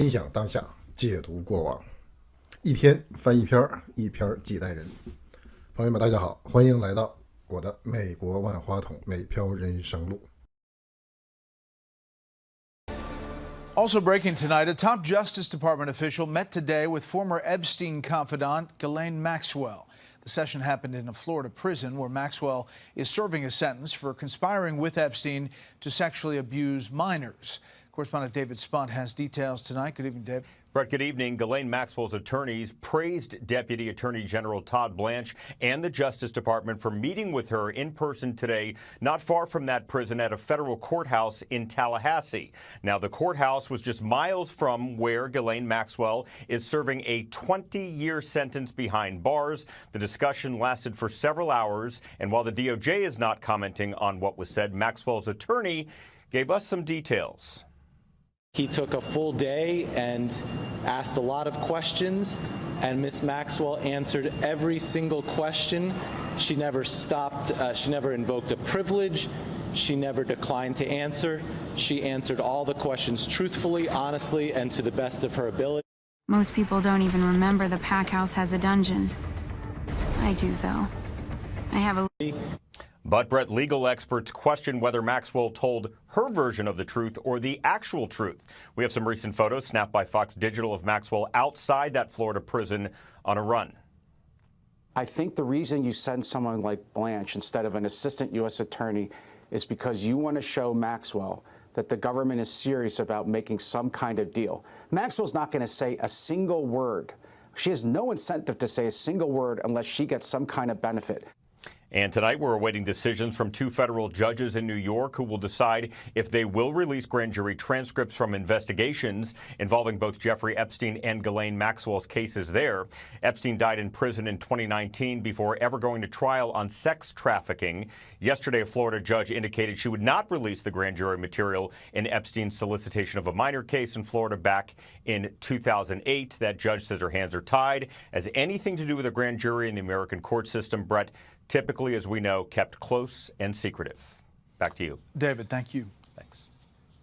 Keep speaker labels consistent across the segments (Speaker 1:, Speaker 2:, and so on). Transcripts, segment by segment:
Speaker 1: 分享当下，解读过往，一天翻一篇儿，一篇儿几代人。朋友们，大家好，欢迎来到我的美国万花筒美漂人生路。
Speaker 2: Also breaking tonight, a top Justice Department official met today with former Epstein confidant Ghislaine Maxwell. The session happened in a Florida prison where Maxwell is serving a sentence for conspiring with Epstein to sexually abuse minors. Correspondent David Spunt has details tonight. Good evening, Dave.
Speaker 3: Brett, good evening. Ghislaine Maxwell's attorneys praised Deputy Attorney General Todd Blanche and the Justice Department for meeting with her in person today, not far from that prison at a federal courthouse in Tallahassee. Now, the courthouse was just miles from where Ghislaine Maxwell is serving a 20-year sentence behind bars. The discussion lasted for several hours, and while the DOJ is not commenting on what was said, Maxwell's attorney gave us some details.
Speaker 4: He took a full day and asked a lot of questions, and Ms. Maxwell answered every single question. She never stopped, she never invoked a privilege, she never declined to answer. She answered all the questions truthfully, honestly, and to the best of her ability.
Speaker 5: Most people don't even remember the pack house has a dungeon. I do, though. I have a...
Speaker 3: But, Brett, legal experts question whether Maxwell told her version of the truth or the actual truth. We have some recent photos snapped by Fox Digital of Maxwell outside that Florida prison on a run.
Speaker 6: I think the reason you send someone like Blanche instead of an assistant U.S. attorney is because you want to show Maxwell that the government is serious about making some kind of deal. Maxwell's not going to say a single word. She has no incentive to say a single word unless she gets some kind of benefit.
Speaker 3: And tonight we're awaiting decisions from two federal judges in New York who will decide if they will release grand jury transcripts from investigations involving both Jeffrey Epstein and Ghislaine Maxwell's cases there. Epstein died in prison in 2019 before ever going to trial on sex trafficking. Yesterday, a Florida judge indicated she would not release the grand jury material in Epstein's solicitation of a minor case in Florida back in 2008. That judge says her hands are tied, as anything to do with a grand jury in the American court system, Brett, typically, as we know, kept close and secretive. Back to you.
Speaker 2: David, thank you.
Speaker 3: Thanks.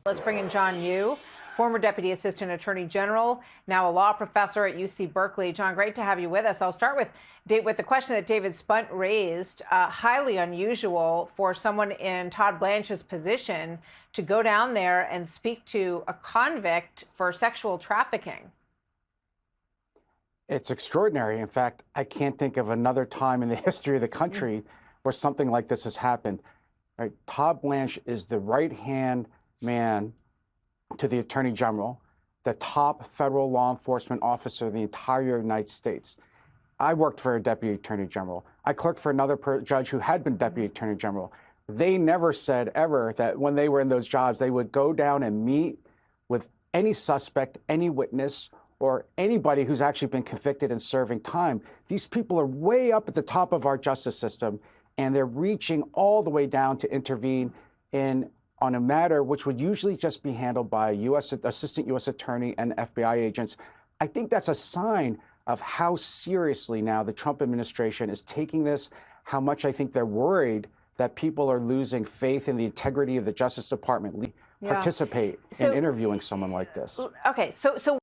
Speaker 7: Let's bring in John Yoo, former Deputy Assistant Attorney General, now a law professor at UC Berkeley. John, great to have you with us. I'll start with the question that David Spunt raised. Highly unusual for someone in Todd Blanche's position to go down there and speak to a convict for sexual trafficking.
Speaker 6: It's extraordinary. In fact, I can't think of another time in the history of the country where something like this has happened. Right? Todd Blanche is the right-hand man to the Attorney General, the top federal law enforcement officer of the entire United States. I worked for a Deputy Attorney General. I clerked for another judge who had been Deputy Attorney General. They never said ever that when they were in those jobs, they would go down and meet with any suspect, any witness, or anybody who's actually been convicted and serving time. These people are way up at the top of our justice system, and they're reaching all the way down to intervene on a matter which would usually just be handled by assistant U.S. attorney and FBI agents. I think that's a sign of how seriously now the Trump administration is taking this, how much I think they're worried that people are losing faith in the integrity of the Justice Department participate in interviewing someone like this.
Speaker 7: Okay, so